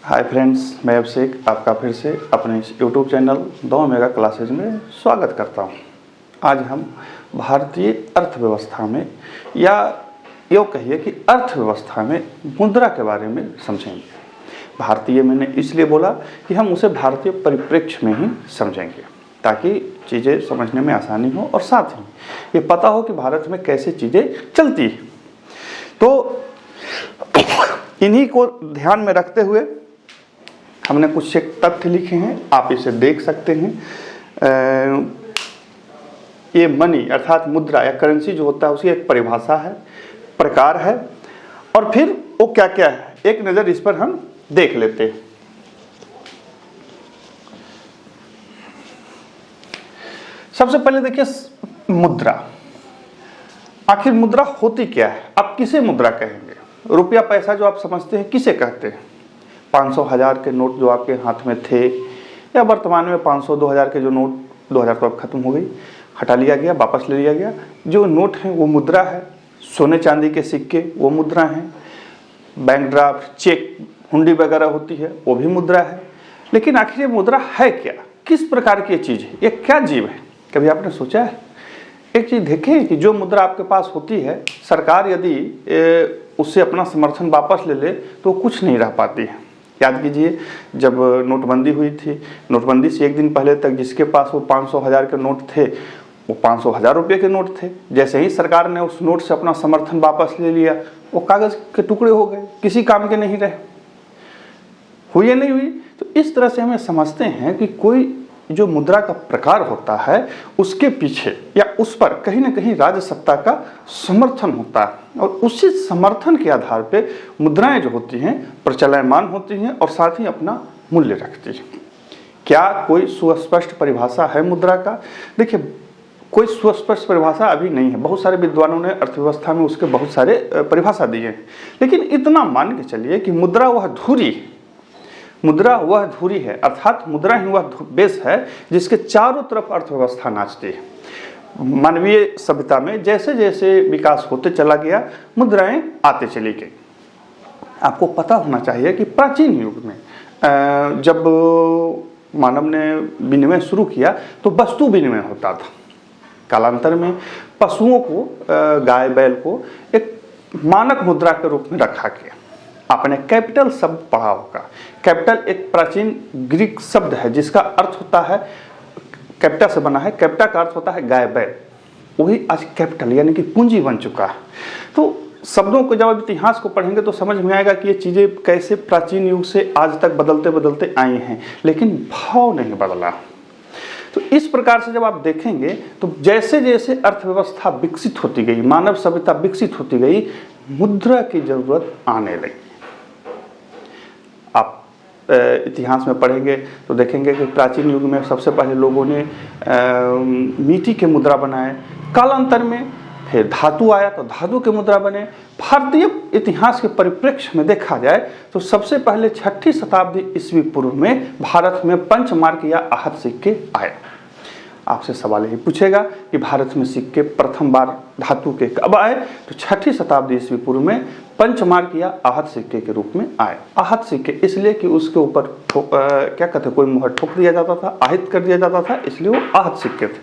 Hi friends, मैं अभिषेक आपका फिर से अपने इस यूट्यूब चैनल 2 मेगा क्लासेज में स्वागत करता हूं। आज हम भारतीय अर्थव्यवस्था में या यूँ कहिए कि अर्थव्यवस्था में मुद्रा के बारे में समझेंगे। भारतीय मैंने इसलिए बोला कि हम उसे भारतीय परिप्रेक्ष्य में ही समझेंगे ताकि चीज़ें समझने में आसानी हो और साथ ही ये पता हो कि भारत में कैसे चीज़ें चलती हैं। तो इन्हीं को ध्यान में रखते हुए हमने कुछ एक तथ्य लिखे हैं, आप इसे देख सकते हैं। ये मनी अर्थात मुद्रा या करेंसी जो होता है उसकी एक परिभाषा है, प्रकार है और फिर वो क्या क्या है, एक नज़र इस पर हम देख लेते हैं। सबसे पहले देखिए मुद्रा। आखिर मुद्रा होती क्या है? आप किसे मुद्रा कहेंगे? रुपया पैसा जो आप समझते हैं किसे कहते हैं? 500 1000 के नोट जो आपके हाथ में थे या वर्तमान में 500 2000 के जो नोट 2000 तो अब खत्म हो गई, हटा लिया गया, वापस ले लिया गया। जो नोट हैं वो मुद्रा है। सोने चांदी के सिक्के वो मुद्रा हैं। बैंक ड्राफ्ट, चेक, हुंडी वगैरह होती है वो भी मुद्रा है। लेकिन आखिर ये मुद्रा है क्या? किस प्रकार की चीज़ है? ये क्या जीव है? कभी आपने सोचा है? एक चीज़ देखें कि जो मुद्रा आपके पास होती है, सरकार यदि उससे अपना समर्थन वापस ले ले तो कुछ नहीं रह पाती है। याद कीजिए, जब नोटबंदी हुई थी, नोटबंदी से एक दिन पहले तक जिसके पास वो 500 1000 के नोट थे वो 500 1000 रुपये के नोट थे। जैसे ही सरकार ने उस नोट से अपना समर्थन वापस ले लिया, वो कागज़ के टुकड़े हो गए, किसी काम के नहीं रहे। हुई या नहीं हुई? तो इस तरह से हमें समझते हैं कि कोई जो मुद्रा का प्रकार होता है उसके पीछे या उस पर कहीं ना कहीं राज्य सत्ता का समर्थन होता है और उसी समर्थन के आधार पे मुद्राएं जो होती हैं प्रचलयमान होती हैं और साथ ही अपना मूल्य रखती हैं। क्या कोई सुस्पष्ट परिभाषा है मुद्रा का? देखिए, कोई सुस्पष्ट परिभाषा अभी नहीं है। बहुत सारे विद्वानों ने अर्थव्यवस्था में उसके बहुत सारे परिभाषा दिए हैं, लेकिन इतना मान के चलिए कि मुद्रा वह धुरी है। मुद्रा वह धुरी है, अर्थात मुद्रा ही वह बेस है जिसके चारों तरफ अर्थव्यवस्था नाचती है। मानवीय सभ्यता में जैसे जैसे विकास होते चला गया, मुद्राएं आते चली गई। आपको पता होना चाहिए कि प्राचीन युग में जब मानव ने विनिमय शुरू किया तो वस्तु विनिमय होता था। कालांतर में पशुओं को, गाय बैल को एक मानक मुद्रा के रूप में रखा गया। आपने कैपिटल शब्द पढ़ा होगा। कैपिटल एक प्राचीन ग्रीक शब्द है जिसका अर्थ होता है, कैपिटा से बना है। कैपिटा का अर्थ होता है गाय बैल, वही आज कैपिटल यानी कि पूंजी बन चुका है। तो शब्दों को जब आप इतिहास को पढ़ेंगे तो समझ में आएगा कि ये चीज़ें कैसे प्राचीन युग से आज तक बदलते बदलते आई हैं, लेकिन भाव नहीं बदला। तो इस प्रकार से जब आप देखेंगे तो जैसे जैसे अर्थव्यवस्था विकसित होती गई, मानव सभ्यता विकसित होती गई, मुद्रा की जरूरत आने लगी। आप इतिहास में पढ़ेंगे तो देखेंगे कि प्राचीन युग में सबसे पहले लोगों ने मिट्टी के मुद्रा बनाए। कालांतर में फिर धातु आया तो धातु के मुद्रा बने। भारतीय इतिहास के परिप्रेक्ष्य में देखा जाए तो सबसे पहले 6ठी शताब्दी ईस्वी पूर्व में भारत में पंचमार्क या आहत सिक्के आए। आपसे सवाल यही पूछेगा कि भारत में सिक्के प्रथम बार धातु के कब आए? तो 6ठी शताब्दी ईस्वी पूर्व में पंचमार्क या आहत सिक्के के रूप में आए। आहत सिक्के इसलिए कि उसके ऊपर क्या कहते हैं, कोई मुहर ठोक दिया जाता था, আহিत कर दिया जाता था, इसलिए वो आहत सिक्के थे।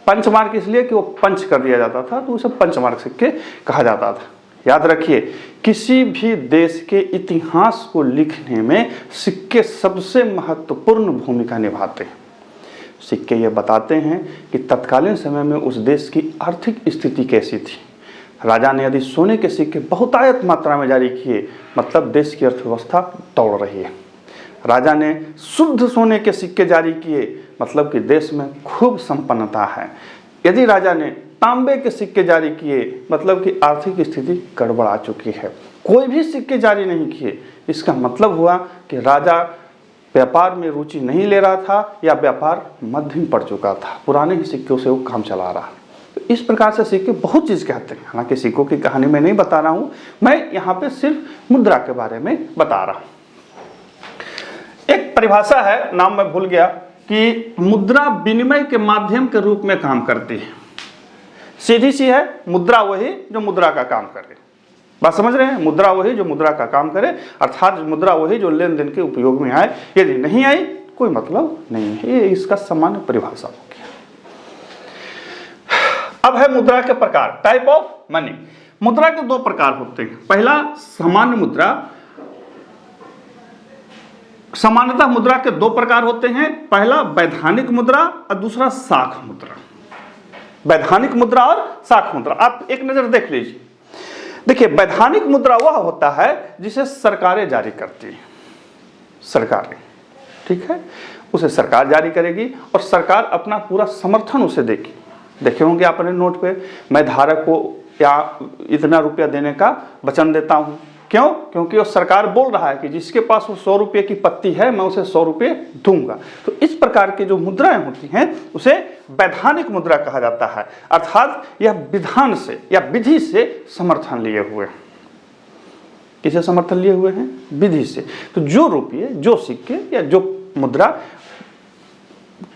पंचमार्क इसलिए कि वो पंच कर दिया जाता था, तो उसे पंचमार्क सिक्के कहा जाता था। याद रखिए, किसी भी देश के इतिहास को लिखने में सिक्के सबसे महत्वपूर्ण भूमिका निभाते हैं। सिक्के ये बताते हैं कि तत्कालीन समय में उस देश की आर्थिक स्थिति कैसी थी। राजा ने यदि सोने के सिक्के बहुतायत मात्रा में जारी किए, मतलब देश की अर्थव्यवस्था दौड़ रही है। राजा ने शुद्ध सोने के सिक्के जारी किए, मतलब कि देश में खूब संपन्नता है। यदि राजा ने तांबे के सिक्के जारी किए, मतलब कि आर्थिक स्थिति गड़बड़ा चुकी है। कोई भी सिक्के जारी नहीं किए, इसका मतलब हुआ कि राजा व्यापार में रुचि नहीं ले रहा था या व्यापार मध्यम पड़ चुका था, पुराने ही सिक्कों से वो काम चला रहा। तो इस प्रकार से सिक्के बहुत चीज़ कहते हैं। हालांकि सिक्कों की कहानी मैं नहीं बता रहा हूँ, मैं यहाँ पे सिर्फ मुद्रा के बारे में बता रहा हूँ। एक परिभाषा है, नाम मैं भूल गया, कि मुद्रा विनिमय के माध्यम के रूप में काम करती है। सीधी सी है, मुद्रा वही जो मुद्रा का काम करे। बात समझ रहे हैं? मुद्रा वही जो मुद्रा का काम करे, अर्थात मुद्रा वही जो लेन देन के उपयोग में आए, यदि नहीं आई कोई मतलब नहीं है। ये इसका सामान्य परिभाषा हो गया। अब है मुद्रा के प्रकार, टाइप ऑफ मनी। मुद्रा के दो प्रकार होते हैं। पहला सामान्य मुद्रा। सामान्यतः मुद्रा के दो प्रकार होते हैं, पहला वैधानिक मुद्रा और दूसरा साख मुद्रा। वैधानिक मुद्रा और साख मुद्रा आप एक नजर देख लीजिए। देखिए, वैधानिक मुद्रा वह होता है जिसे सरकारें जारी करती हैं। सरकारें, ठीक है, उसे सरकार जारी करेगी और सरकार अपना पूरा समर्थन उसे देगी। देखे होंगे आपने नोट पे, मैं धारक को या इतना रुपया देने का वचन देता हूं। क्यों? क्योंकि वो सरकार बोल रहा है कि जिसके पास वो 100 रुपये की पत्ती है मैं उसे 100 रुपये दूंगा। तो इस प्रकार की जो मुद्राएं होती हैं उसे वैधानिक मुद्रा कहा जाता है, अर्थात यह विधान से या विधि से समर्थन लिए हुए हैं। किसे समर्थन लिए हुए हैं? विधि से। तो जो रुपये, जो सिक्के या जो मुद्रा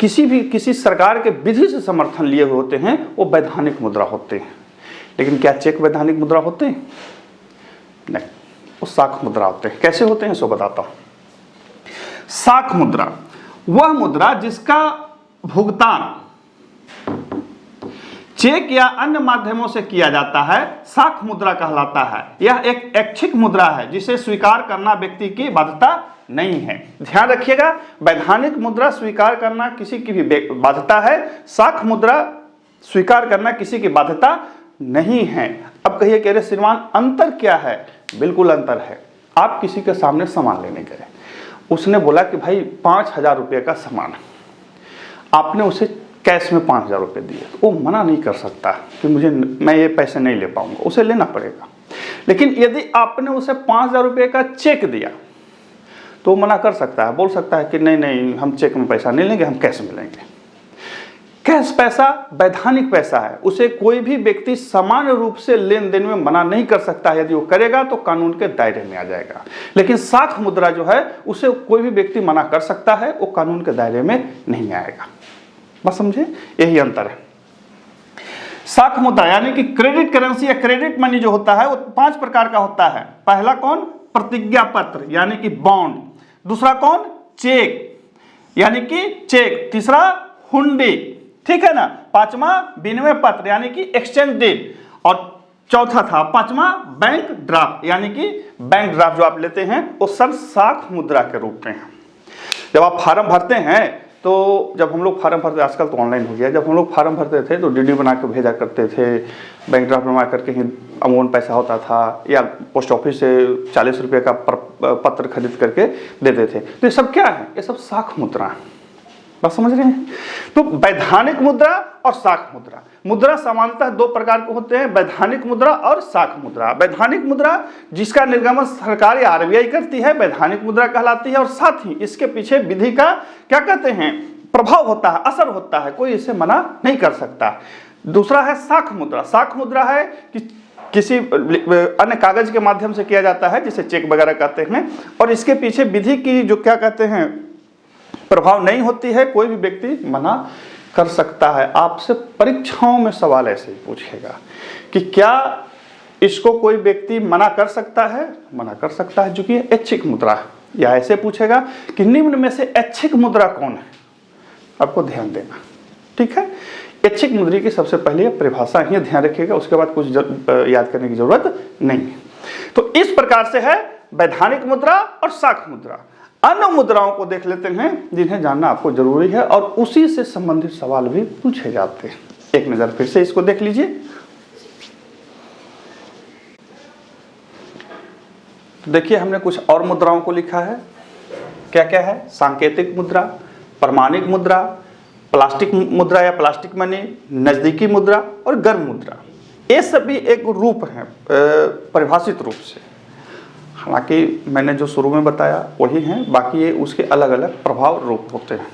किसी सरकार के विधि से समर्थन लिए हुए होते हैं वो वैधानिक मुद्रा होते हैं। लेकिन क्या चेक वैधानिक मुद्रा होते हैं? नहीं, वो साख मुद्रा होते हैं। कैसे होते हैं सो बताता हूं। साख मुद्रा वह मुद्रा जिसका भुगतान चेक या अन्य माध्यमों से किया जाता है, साख मुद्रा कहलाता है। यह एक ऐच्छिक मुद्रा है जिसे स्वीकार करना व्यक्ति की बाध्यता नहीं है। ध्यान रखिएगा, वैधानिक मुद्रा स्वीकार करना किसी की भी बाध्यता है, साख मुद्रा स्वीकार करना किसी की बाध्यता नहीं है। अब कहिए कह रहे श्रीमान अंतर क्या है? बिल्कुल अंतर है। आप किसी के सामने सामान लेने गए, उसने बोला कि भाई 5,000 रुपये का सामान है, आपने उसे कैश में 5,000 रुपये दिए, तो वो मना नहीं कर सकता कि मैं ये पैसे नहीं ले पाऊंगा, उसे लेना पड़ेगा। लेकिन यदि आपने उसे 5,000 रुपये का चेक दिया तो मना कर सकता है, बोल सकता है कि नहीं हम चेक में पैसा नहीं लेंगे, हम कैश में लेंगे। कैश पैसा वैधानिक पैसा है, उसे कोई भी व्यक्ति सामान्य रूप से लेन देन में मना नहीं कर सकता। यदि वो करेगा तो कानून के दायरे में आ जाएगा। लेकिन साख मुद्रा जो है उसे कोई भी व्यक्ति मना कर सकता है, वो कानून के दायरे में नहीं आएगा। बस समझे, यही अंतर है। साख मुद्रा यानी कि क्रेडिट करेंसी या क्रेडिट मनी जो होता है वो 5 प्रकार का होता है। पहला कौन? प्रतिज्ञा पत्र यानी कि बॉन्ड। दूसरा कौन? चेक यानी कि चेक। तीसरा हुंडी, ठीक है ना। पांचवा विनिमय पत्र यानी कि एक्सचेंज डीड। और चौथा था पांचवा बैंक ड्राफ्ट यानी कि बैंक ड्राफ्ट जो आप लेते हैं वो सब साख मुद्रा के रूप में है। जब आप फार्म भरते हैं तो जब हम लोग फार्म भरते, आजकल तो ऑनलाइन हो गया, जब हम लोग फार्म भरते थे तो डीडी बना के भेजा करते थे, बैंक ड्राफ्ट बनवा करके ही अमाउंट पैसा होता था, या पोस्ट ऑफिस से 40 रुपये का पत्र खरीद करके देते थे। तो ये सब क्या है? ये सब साख मुद्रा है। बात समझ रहे हैं? तो वैधानिक मुद्रा और साख मुद्रा। मुद्रा सामान्यतः 2 प्रकार के होते हैं, वैधानिक मुद्रा और साख मुद्रा। वैधानिक मुद्रा जिसका निर्गमन सरकार या आरबीआई करती है वैधानिक मुद्रा कहलाती है, और साथ ही इसके पीछे विधि का क्या कहते हैं, प्रभाव होता है, असर होता है, कोई इसे मना नहीं कर सकता। दूसरा है साख मुद्रा। साख मुद्रा है कि किसी अन्य कागज के माध्यम से किया जाता है, जिसे चेक वगैरह कहते हैं, और इसके पीछे विधि की जो क्या कहते हैं प्रभाव नहीं होती है, कोई भी व्यक्ति मना कर सकता है। आपसे परीक्षाओं में सवाल ऐसे ही पूछेगा कि क्या इसको कोई व्यक्ति मना कर सकता है? मना कर सकता है, क्योंकि ऐच्छिक मुद्रा है। या ऐसे पूछेगा कि निम्न में से ऐच्छिक मुद्रा कौन है? आपको ध्यान देना, ठीक है। ऐच्छिक मुद्रा की सबसे पहले परिभाषा ही ध्यान रखिएगा, उसके बाद कुछ याद करने की जरूरत नहीं। तो इस प्रकार से है वैधानिक मुद्रा और साख मुद्रा। अन्य मुद्राओं को देख लेते हैं जिन्हें जानना आपको जरूरी है, और उसी से संबंधित सवाल भी पूछे जाते हैं। एक नजर फिर से इसको देख लीजिए। तो देखिए हमने कुछ और मुद्राओं को लिखा है। क्या क्या है? सांकेतिक मुद्रा, प्रमाणिक मुद्रा, प्लास्टिक मुद्रा या प्लास्टिक मनी, नजदीकी मुद्रा और गर्म मुद्रा। ये सभी एक रूप है परिभाषित रूप से। हालांकि मैंने जो शुरू में बताया वही हैं, बाकी ये उसके अलग अलग प्रभाव रूप होते हैं।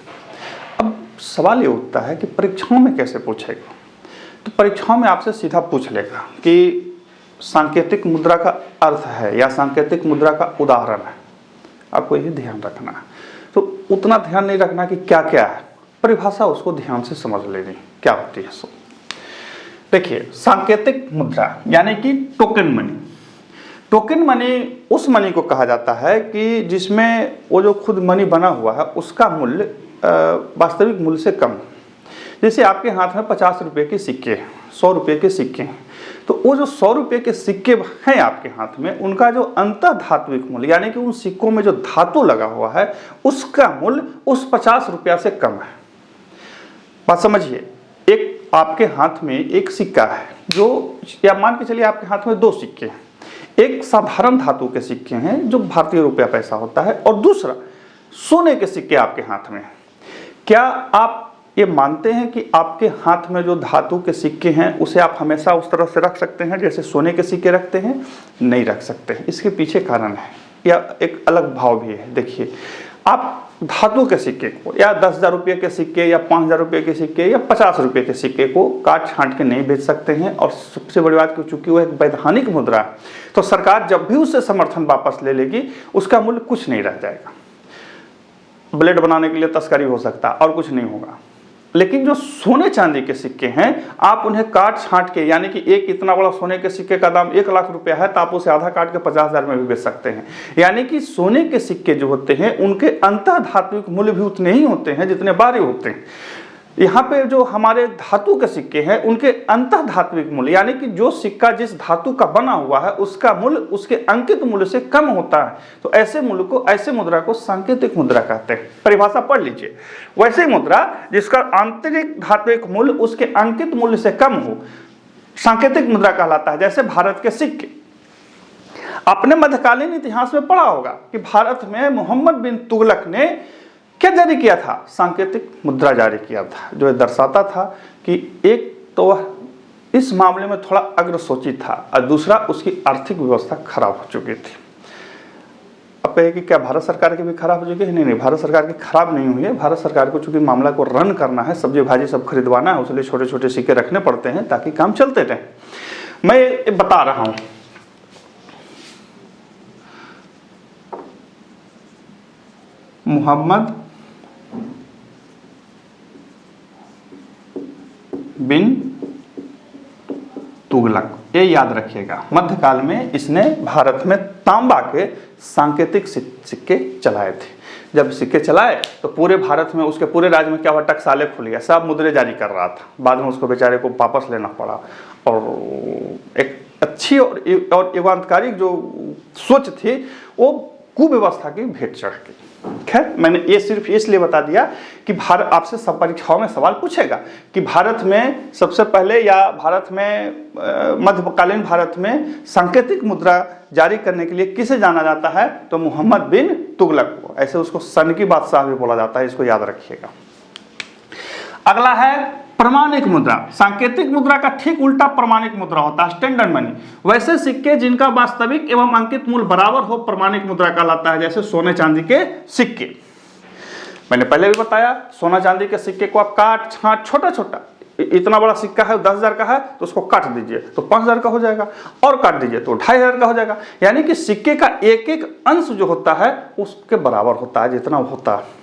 अब सवाल ये उठता है कि परीक्षाओं में कैसे पूछेगा? तो परीक्षाओं में आपसे सीधा पूछ लेगा कि सांकेतिक मुद्रा का अर्थ है या सांकेतिक मुद्रा का उदाहरण है। आपको यही ध्यान रखना है। तो उतना ध्यान नहीं रखना कि क्या क्या है, परिभाषा उसको ध्यान से समझ लेनी क्या होती है। सो देखिए, सांकेतिक मुद्रा यानी कि टोकन मनी। टोकन मनी उस मनी को कहा जाता है कि जिसमें वो जो खुद मनी बना हुआ है उसका मूल्य वास्तविक मूल्य से कम। जैसे आपके हाथ में 50 रुपये के सिक्के, 100 रुपये के सिक्के हैं, तो वो जो 100 रुपये के सिक्के हैं आपके हाथ में, उनका जो अंतः धात्विक मूल्य यानी कि उन सिक्कों में जो धातु लगा हुआ है उसका मूल्य उस 50 रुपया से कम है। बात समझिए, एक आपके हाथ में एक सिक्का है जो, या मान के चलिए आपके हाथ में 2 सिक्के हैं, एक साधारण धातु के सिक्के हैं जो भारतीय रुपया पैसा होता है, और दूसरा सोने के सिक्के आपके हाथ में। क्या आप ये मानते हैं कि आपके हाथ में जो धातु के सिक्के हैं उसे आप हमेशा उस तरह से रख सकते हैं जैसे सोने के सिक्के रखते हैं? नहीं रख सकते हैं। इसके पीछे कारण है या एक अलग भाव भी है। देखिए, आप धातु के सिक्के को या 10,000 रुपये के सिक्के या 5,000 रुपये के सिक्के या 50 रुपये के सिक्के को काट छांट के नहीं बेच सकते हैं। और सबसे बड़ी बात, चूंकि वो एक वैधानिक मुद्रा है तो सरकार जब भी उससे समर्थन वापस ले लेगी उसका मूल्य कुछ नहीं रह जाएगा। ब्लेड बनाने के लिए तस्करी हो सकता है और कुछ नहीं होगा। लेकिन जो सोने चांदी के सिक्के हैं आप उन्हें काट छांट के, यानी कि एक इतना बड़ा सोने के सिक्के का दाम 1 लाख रुपया है तो आप उसे आधा काट के 50,000 में भी बेच सकते हैं। यानी कि सोने के सिक्के जो होते हैं उनके अंतः धात्विक मूल्य भी उतने ही होते हैं जितने बाहरी होते हैं। यहाँ पे जो हमारे धातु के सिक्के हैं उनके अंतः धात्विक मूल्य, यानी कि जो सिक्का जिस धातु का बना हुआ है उसका मूल्य उसके अंकित मूल्य से कम होता है। तो ऐसे मूल्य को, ऐसे मुद्रा को सांकेतिक मुद्रा कहते हैं। परिभाषा पढ़ लीजिए। वैसे मुद्रा जिसका आंतरिक धात्विक मूल्य उसके अंकित मूल्य से कम हो सांकेतिक मुद्रा कहलाता है। जैसे भारत के सिक्के, आपने मध्यकालीन इतिहास में पढ़ा होगा कि भारत में मोहम्मद बिन तुगलक ने क्या जारी किया था? सांकेतिक मुद्रा जारी किया था, जो दर्शाता था कि एक तो वह इस मामले में थोड़ा अग्रसोची था और दूसरा उसकी आर्थिक व्यवस्था खराब हो चुकी थी। अब कहे कि क्या भारत सरकार की भी खराब हो चुकी है? नहीं, भारत सरकार की खराब नहीं हुई है। भारत सरकार को चूंकि मामला को रन करना है, सब्जी भाजी सब खरीदवाना है, उसलिए छोटे छोटे सिक्के रखने पड़ते हैं ताकि काम चलते रहे। मैं बता रहा हूं, मोहम्मद बिन तुगलक, ये याद रखिएगा। मध्यकाल में इसने भारत में तांबा के सांकेतिक सिक्के चलाए थे। जब सिक्के चलाए तो पूरे भारत में, उसके पूरे राज्य में क्या हुआ? टकसाले खुल गया, सब मुद्रे जारी कर रहा था। बाद में उसको बेचारे को वापस लेना पड़ा। और एक अच्छी और युगांतकारी जो सोच थी वो कुव्यवस्था की भेंट चढ़ गई। खैर, मैंने ये सिर्फ इसलिए बता दिया कि भारत आपसे सब परीक्षाओं में सवाल पूछेगा कि भारत में सबसे पहले, या भारत में मध्यकालीन भारत में सांकेतिक मुद्रा जारी करने के लिए किसे जाना जाता है? तो मोहम्मद बिन तुगलक को। ऐसे उसको सनकी बादशाह भी बोला जाता है, इसको याद रखिएगा। अगला है प्रमाणिक मुद्रा। सांकेतिक मुद्रा का ठीक उल्टा प्रमाणिक मुद्रा होता है, स्टैंडर्ड मनी। वैसे सिक्के जिनका वास्तविक एवं अंकित मूल्य बराबर हो प्रमाणिक मुद्रा कहलाता है, जैसे सोने चांदी के सिक्के। मैंने पहले भी बताया, सोना चांदी के सिक्के को आप काट छांट, छोटा छोटा, इतना बड़ा सिक्का है 10,000 का है तो उसको काट दीजिए तो 5,000 का हो जाएगा, और काट दीजिए तो 2,500 का हो जाएगा। यानी कि सिक्के का एक एक अंश जो होता है उसके बराबर होता है जितना होता है।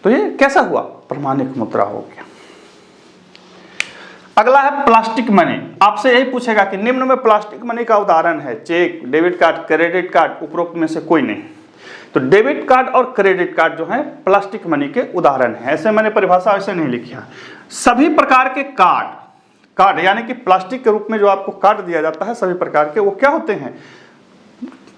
तो ये कैसा हुआ? प्रमाणिक मुद्रा हो गया। अगला है प्लास्टिक मनी। आपसे यही पूछेगा कि निम्न में प्लास्टिक मनी का उदाहरण है? Cheque, debit card, credit card, उपरोक्त में से कोई नहीं। तो डेबिट कार्ड और क्रेडिट कार्ड जो है प्लास्टिक मनी के उदाहरण है। ऐसे मैंने परिभाषा ऐसे नहीं लिखी है। सभी प्रकार के कार्ड यानी कि प्लास्टिक के रूप में जो आपको कार्ड दिया जाता है, सभी प्रकार के, वो क्या होते हैं?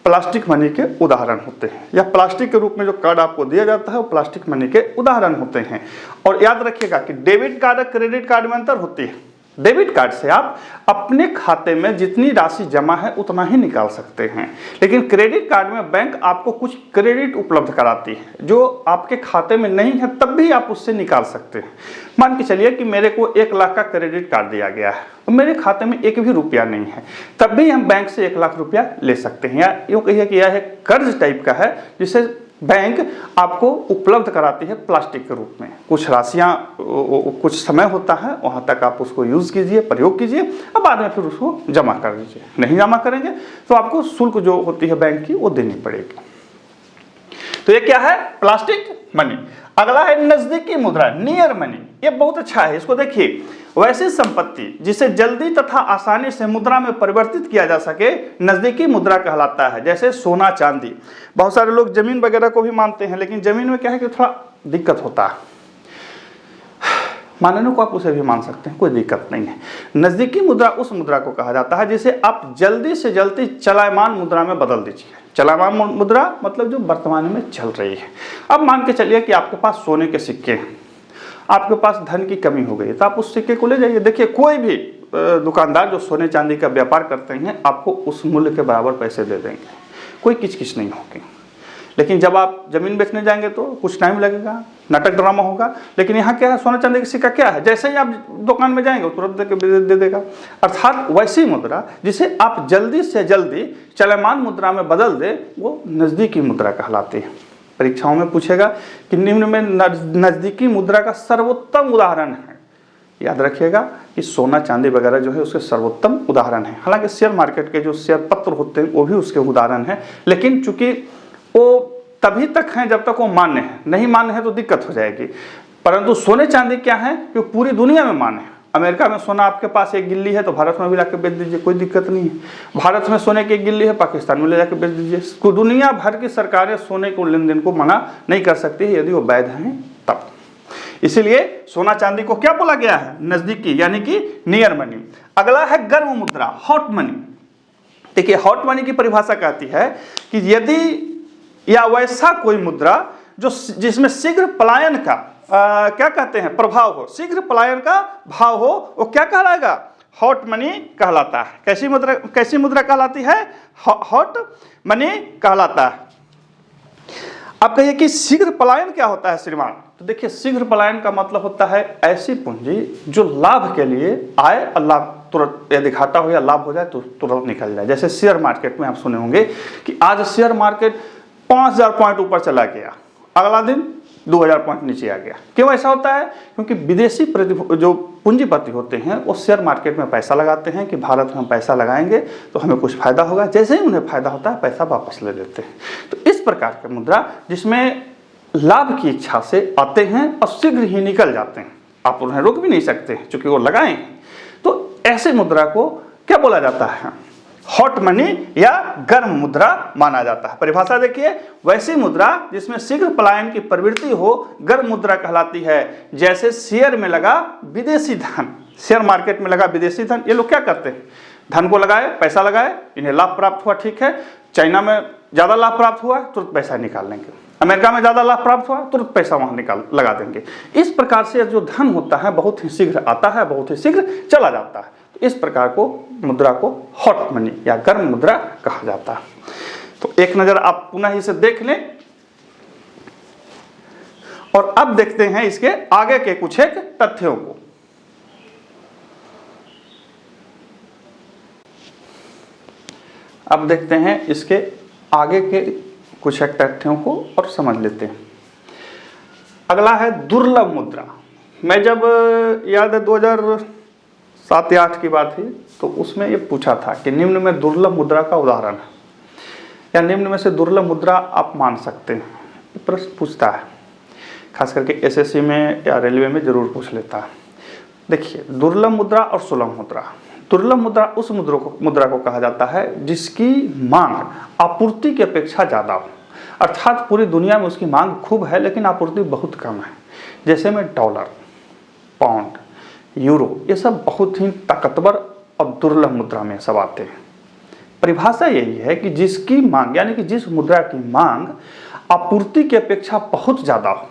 प्लास्टिक मनी के उदाहरण होते हैं। या प्लास्टिक के रूप में जो कार्ड आपको दिया जाता है वो प्लास्टिक मनी के उदाहरण होते हैं। और याद रखिएगा कि डेबिट कार्ड और क्रेडिट कार्ड में अंतर होती है। डेबिट कार्ड से आप अपने खाते में जितनी राशि जमा है उतना ही निकाल सकते हैं, लेकिन क्रेडिट कार्ड में बैंक आपको कुछ क्रेडिट उपलब्ध कराती है जो आपके खाते में नहीं है, तब भी आप उससे निकाल सकते हैं। मान के चलिए कि मेरे को 1 लाख का क्रेडिट कार्ड दिया गया है और मेरे खाते में एक भी रुपया नहीं है, तब भी हम बैंक से 1 लाख रुपया ले सकते हैं। या यूँ कहिए कि यह एक कर्ज टाइप का है जिसे बैंक आपको उपलब्ध कराती है प्लास्टिक के रूप में। कुछ राशियां, कुछ समय होता है, वहां तक आप उसको यूज कीजिए, प्रयोग कीजिए, और बाद में फिर उसको जमा कर दीजिए। नहीं जमा करेंगे तो आपको शुल्क जो होती है बैंक की वो देनी पड़ेगी। तो ये क्या है? Plastic money. अगला है नजदीकी मुद्रा, नियर मनी। ये बहुत अच्छा है, इसको देखिए। वैसी संपत्ति जिसे जल्दी तथा आसानी से मुद्रा में परिवर्तित किया जा सके नजदीकी मुद्रा कहलाता है, जैसे सोना चांदी। बहुत सारे लोग जमीन वगैरह को भी मानते हैं, लेकिन जमीन में क्या है कि थोड़ा दिक्कत होता है, मानने को आप उसे भी मान सकते हैं, कोई दिक्कत नहीं है। नजदीकी मुद्रा उस मुद्रा को कहा जाता है जिसे आप जल्दी से जल्दी चलायमान मुद्रा में बदल दीजिए। चलायमान मुद्रा मतलब जो वर्तमान में चल रही है। अब मान के चलिए कि आपके पास सोने के सिक्के हैं, आपके पास धन की कमी हो गई तो आप उस सिक्के को ले जाइए। देखिए कोई भी दुकानदार जो सोने चांदी का व्यापार करते हैं आपको उस मूल्य के बराबर पैसे दे देंगे, कोई किचकिच नहीं होगी। लेकिन जब आप जमीन बेचने जाएंगे तो कुछ टाइम लगेगा, नाटक ड्रामा होगा। लेकिन यहाँ क्या है, सोना चांदी का सिक्का क्या है, जैसे ही आप दुकान में जाएंगे तुरंत दे देगा। अर्थात वैसी मुद्रा जिसे आप जल्दी से जल्दी चलमान मुद्रा में बदल दे वो नज़दीकी मुद्रा कहलाती है। परीक्षाओं में पूछेगा कि निम्न में नज़दीकी मुद्रा का सर्वोत्तम उदाहरण है। याद रखिएगा कि सोना चांदी वगैरह जो है उसके सर्वोत्तम उदाहरण है। हालांकि शेयर मार्केट के जो शेयर पत्र होते हैं वो भी उसके उदाहरण है, लेकिन चूंकि वो तभी तक हैं जब तक वो मान्य है, नहीं मान्य है तो दिक्कत हो जाएगी। परंतु सोने चांदी क्या है कि पूरी दुनिया में मान्य है। अमेरिका में सोना आपके पास एक गिल्ली है तो भारत में भी लाके बेच दीजिए, कोई दिक्कत नहीं है। भारत में सोने की एक गिल्ली है, पाकिस्तान में ले जाकर बेच दीजिए। दुनिया भर की सरकारें सोने को लेन देन को मना नहीं कर सकती यदि वो वैध हैं तब। इसीलिए सोना चांदी को क्या बोला गया है, नजदीकी यानी कि नियर मनी। अगला है गर्म मुद्रा, हॉट मनी। देखिए हॉट मनी की परिभाषा कहती है कि यदि या वैसा कोई मुद्रा जो जिसमें शीघ्र पलायन का क्या कहते हैं प्रभाव हो, शीघ्र पलायन का भाव हो, वो क्या कहलाएगा, हॉट मनी कहलाता है। कैसी मुद्रा कहलाती है, हॉट मनी कहलाता है। अब कहिए कि शीघ्र पलायन क्या होता है श्रीमान, तो देखिए शीघ्र पलायन का मतलब होता है ऐसी पूंजी जो लाभ के लिए आए और लाभ तुरंत, यदि घाटा हो या लाभ हो जाए तो तुरंत निकल जाए। जैसे शेयर मार्केट में आप सुने होंगे कि आज शेयर मार्केट 5000 पॉइंट ऊपर चला गया, अगला दिन 2000 पॉइंट नीचे आ गया। क्यों ऐसा होता है, क्योंकि विदेशी जो पूंजीपति होते हैं वो शेयर मार्केट में पैसा लगाते हैं कि भारत में हम पैसा लगाएंगे तो हमें कुछ फायदा होगा। जैसे ही उन्हें फायदा होता है पैसा वापस ले लेते हैं। तो इस प्रकार की मुद्रा जिसमें लाभ की इच्छा से आते हैं और शीघ्र ही निकल जाते हैं, आप उन्हें रोक भी नहीं सकते क्योंकि वो लगाए हैं। तो ऐसे मुद्रा को क्या बोला जाता है, हॉट मनी या गर्म मुद्रा माना जाता है। परिभाषा देखिए, वैसी मुद्रा जिसमें शीघ्र पलायन की प्रवृत्ति हो गर्म मुद्रा कहलाती है। जैसे शेयर में लगा विदेशी धन, शेयर मार्केट में लगा विदेशी धन। ये लोग क्या करते हैं, धन को लगाए, पैसा लगाए, इन्हें लाभ प्राप्त हुआ, ठीक है। चाइना में ज़्यादा लाभ प्राप्त हुआ तुरंत पैसा निकाल लेंगे, अमेरिका में ज़्यादा लाभ प्राप्त हुआ तुरंत पैसा वहाँ लगा देंगे। इस प्रकार से जो धन होता है बहुत ही शीघ्र आता है, बहुत ही शीघ्र चला जाता है। इस प्रकार को मुद्रा को हॉट मनी या गर्म मुद्रा कहा जाता है। तो एक नज़र आप पुनः इसे देख लें और अब देखते हैं इसके आगे के कुछ एक तथ्यों को। अब देखते हैं इसके आगे के कुछ एक तथ्यों को और समझ लेते हैं। अगला है दुर्लभ मुद्रा। मैं जब याद है 2007 या 2008 की बात थी तो उसमें ये पूछा था कि निम्न में दुर्लभ मुद्रा का उदाहरण है या निम्न में से दुर्लभ मुद्रा आप मान सकते हैं, प्रश्न पूछता है। खास करके एसएससी में या रेलवे में जरूर पूछ लेता है। देखिए दुर्लभ मुद्रा और सुलभ मुद्रा। दुर्लभ मुद्रा उस मुद्रा को कहा जाता है जिसकी मांग आपूर्ति की अपेक्षा ज़्यादा हो, अर्थात पूरी दुनिया में उसकी मांग खूब है लेकिन आपूर्ति बहुत कम है। जैसे में डॉलर, पाउंड, यूरो, ये सब बहुत ही ताकतवर और दुर्लभ मुद्रा में सब आते हैं। परिभाषा यही है कि जिसकी मांग यानी कि जिस मुद्रा की मांग आपूर्ति की अपेक्षा बहुत ज़्यादा हो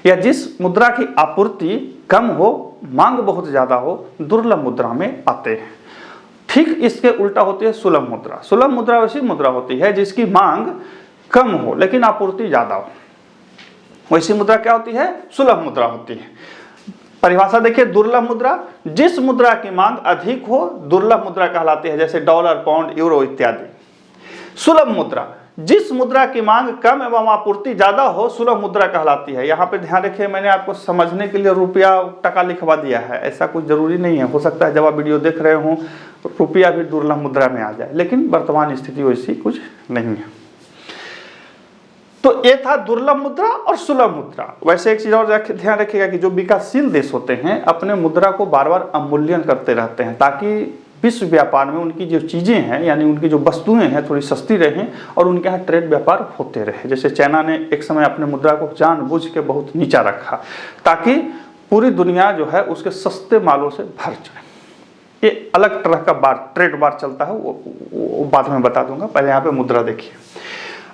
या जिस मुद्रा की आपूर्ति कम हो, मांग बहुत ज़्यादा हो, दुर्लभ मुद्रा में आते हैं। ठीक इसके उल्टा होती है सुलभ मुद्रा। सुलभ मुद्रा वैसी मुद्रा होती है जिसकी मांग कम हो लेकिन आपूर्ति ज़्यादा हो। वैसी मुद्रा क्या होती है, सुलभ मुद्रा होती है। परिभाषा देखिए, दुर्लभ मुद्रा जिस मुद्रा की मांग अधिक हो दुर्लभ मुद्रा कहलाती है, जैसे डॉलर, पाउंड, यूरो इत्यादि। सुलभ मुद्रा जिस मुद्रा की मांग कम एवं आपूर्ति ज्यादा हो सुलभ मुद्रा कहलाती है। यहाँ पे ध्यान रखिए, मैंने आपको समझने के लिए रुपया टका लिखवा दिया है, ऐसा कुछ जरूरी नहीं है। हो सकता है जब आप वीडियो देख रहे हो रुपया भी दुर्लभ मुद्रा में आ जाए, लेकिन वर्तमान स्थिति वैसी कुछ नहीं है। तो ये था दुर्लभ मुद्रा और सुलभ मुद्रा। वैसे एक चीज और ध्यान रखिएगा कि जो विकासशील देश होते हैं अपने मुद्रा को बार बार अवमूल्यन करते रहते हैं ताकि विश्व व्यापार में उनकी जो चीजें हैं यानी उनकी जो वस्तुएं हैं थोड़ी सस्ती रहें और उनके यहाँ ट्रेड व्यापार होते रहे। जैसे चाइना ने एक समय अपने मुद्रा को जानबूझ के बहुत नीचा रखा ताकि पूरी दुनिया जो है उसके सस्ते मालों से भर जाए। ये अलग तरह का ट्रेड वार चलता है, वो बाद में बता दूंगा। पहले यहाँ पे मुद्रा देखिए।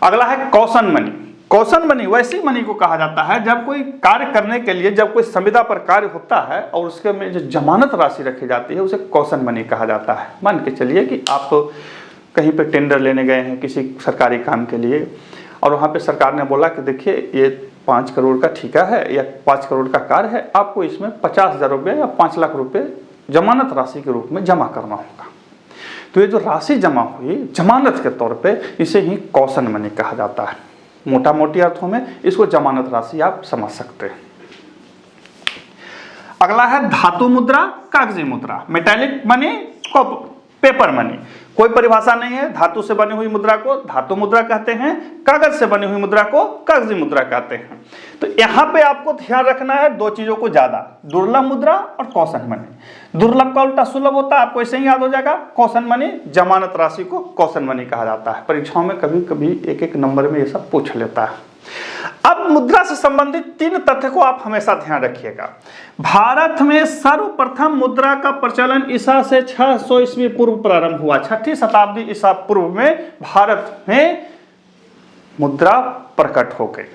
अगला है कौशन मनी। कौशन मनी वैसी मनी को कहा जाता है जब कोई कार्य करने के लिए जब कोई संविदा पर कार्य होता है और उसके में जो जमानत राशि रखी जाती है उसे कौशन मनी कहा जाता है। मान के चलिए कि आप कहीं पे टेंडर लेने गए हैं किसी सरकारी काम के लिए और वहाँ पे सरकार ने बोला कि देखिए ये 5 करोड़ का ठेका है या 5 करोड़ का कार्य है, आपको इसमें 50,000 रुपये या 5 लाख रुपये जमानत राशि के रूप में जमा करना होगा। तो ये जो राशि जमा हुई जमानत के तौर पे इसे ही कौशन मनी कहा जाता है। मोटा मोटी अर्थों में इसको जमानत राशि आप समझ सकते हैं। अगला है धातु मुद्रा, कागजी मुद्रा, मेटालिक मनी, पेपर मनी। कोई परिभाषा नहीं है। धातु से बनी हुई मुद्रा को धातु मुद्रा कहते हैं, कागज से बनी हुई मुद्रा को कागजी मुद्रा कहते हैं। तो यहाँ पे आपको ध्यान रखना है दो चीजों को ज्यादा, दुर्लभ मुद्रा और कौशन मनी। दुर्लभ का उल्टा सुलभ होता है, आपको ऐसे ही याद हो जाएगा। कौशन मनी जमानत राशि को कौशन मनी कहा जाता है। परीक्षाओं में कभी कभी एक एक नंबर में ये सब पूछ लेता है। अब मुद्रा से संबंधित 3 तथ्य को आप हमेशा ध्यान रखिएगा। भारत में सर्वप्रथम मुद्रा का प्रचलन ईसा से 600 ईस्वी पूर्व प्रारंभ हुआ। 6ठी शताब्दी ईसा पूर्व में भारत में मुद्रा प्रकट हो गई,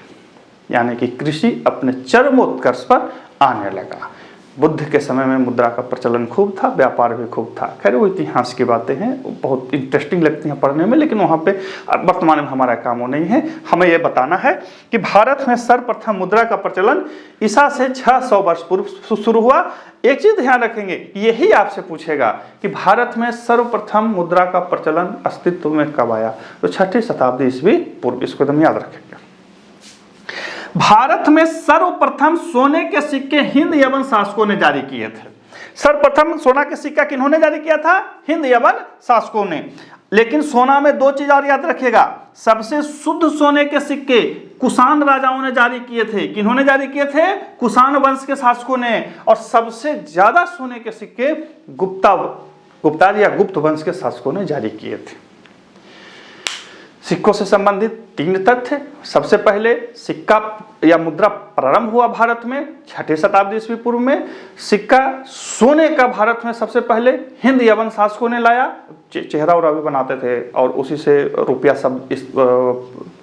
यानी कि कृषि अपने चरमोत्कर्ष पर आने लगा। बुद्ध के समय में मुद्रा का प्रचलन खूब था, व्यापार भी खूब था। खैर वो इतिहास की बातें हैं, बहुत इंटरेस्टिंग लगती हैं पढ़ने में, लेकिन वहाँ पे वर्तमान में हमारा काम वो नहीं है। हमें ये बताना है कि भारत में सर्वप्रथम मुद्रा का प्रचलन ईसा से 600 वर्ष पूर्व शुरू हुआ। एक चीज ध्यान रखेंगे, यही आपसे पूछेगा कि भारत में सर्वप्रथम मुद्रा का प्रचलन अस्तित्व में कब आया, तो 6ठी शताब्दी ईस्वी पूर्व। इसको एकदम याद रखेंगे। भारत में सर्वप्रथम सोने के सिक्के हिंद यवन शासकों ने जारी किए थे। सर्वप्रथम सोना के सिक्का किन्होंने जारी किया था? हिंद यवन शासकों ने। लेकिन सोना में 2 चीज और याद रखिएगा। सबसे शुद्ध सोने के सिक्के कुषाण राजाओं ने जारी किए थे। किन्होंने जारी किए थे? कुषाण वंश के शासकों ने। और सबसे ज्यादा सोने के सिक्के गुप्ता या गुप्त वंश के शासकों ने जारी किए थे। सिक्कों से संबंधित 3 तथ्य। सबसे पहले सिक्का या मुद्रा प्रारंभ हुआ भारत में 6ठी शताब्दी ईस्वी पूर्व में। सिक्का सोने का भारत में सबसे पहले हिंद यवन शासकों ने लाया। चेहरा और भी बनाते थे और उसी से रुपया सब इस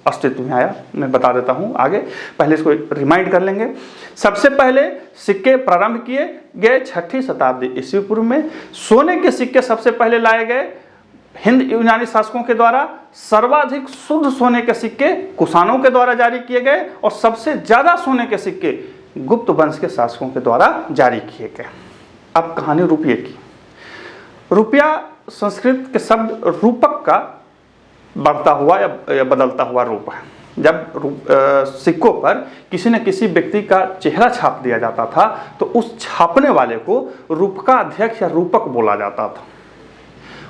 अस्तित्व में आया। मैं बता देता हूँ आगे, पहले इसको रिमाइंड कर लेंगे। सबसे पहले सिक्के प्रारंभ किए गए 6ठी शताब्दी ईस्वी पूर्व में। सोने के सिक्के सबसे पहले लाए गए हिंद यूनानी शासकों के द्वारा। सर्वाधिक शुद्ध सोने के सिक्के कुषाणों के द्वारा जारी किए गए और सबसे ज्यादा सोने के सिक्के गुप्त वंश के शासकों के द्वारा जारी किए गए। अब कहानी रुपये की। रुपया संस्कृत के शब्द रूपक का बढ़ता हुआ या बदलता हुआ रूप है। जब सिक्कों पर किसी न किसी व्यक्ति का चेहरा छाप दिया जाता था तो उस छापने वाले को रूपकाध्यक्ष या रूपक बोला जाता था।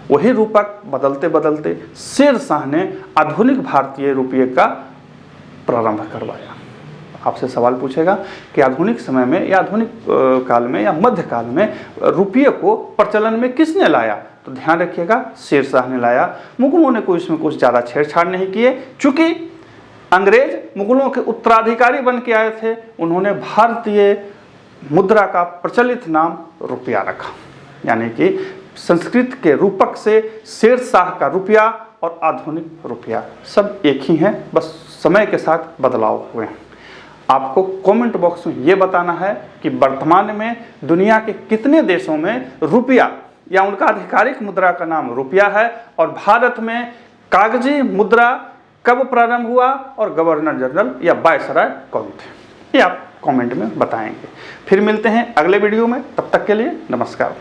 वही रूपक बदलते बदलते शेरशाह ने आधुनिक भारतीय रुपये का प्रारंभ करवाया। आपसे सवाल पूछेगा कि आधुनिक समय में या आधुनिक काल में या मध्यकाल में रुपये को प्रचलन में किसने लाया, तो ध्यान रखिएगा शेरशाह ने लाया। मुगलों ने कोई इसमें कुछ ज़्यादा छेड़छाड़ नहीं किए। चूंकि अंग्रेज मुगलों के उत्तराधिकारी बन के आए थे, उन्होंने भारतीय मुद्रा का प्रचलित नाम रुपया रखा। यानी कि संस्कृत के रूपक से शेरशाह का रुपया और आधुनिक रुपया सब एक ही हैं, बस समय के साथ बदलाव हुए हैं। आपको कमेंट बॉक्स में ये बताना है कि वर्तमान में दुनिया के कितने देशों में रुपया या उनका आधिकारिक मुद्रा का नाम रुपया है और भारत में कागजी मुद्रा कब प्रारंभ हुआ और गवर्नर जनरल या वायसराय कौन थे। ये आप कमेंट में बताएंगे। फिर मिलते हैं अगले वीडियो में, तब तक के लिए नमस्कार।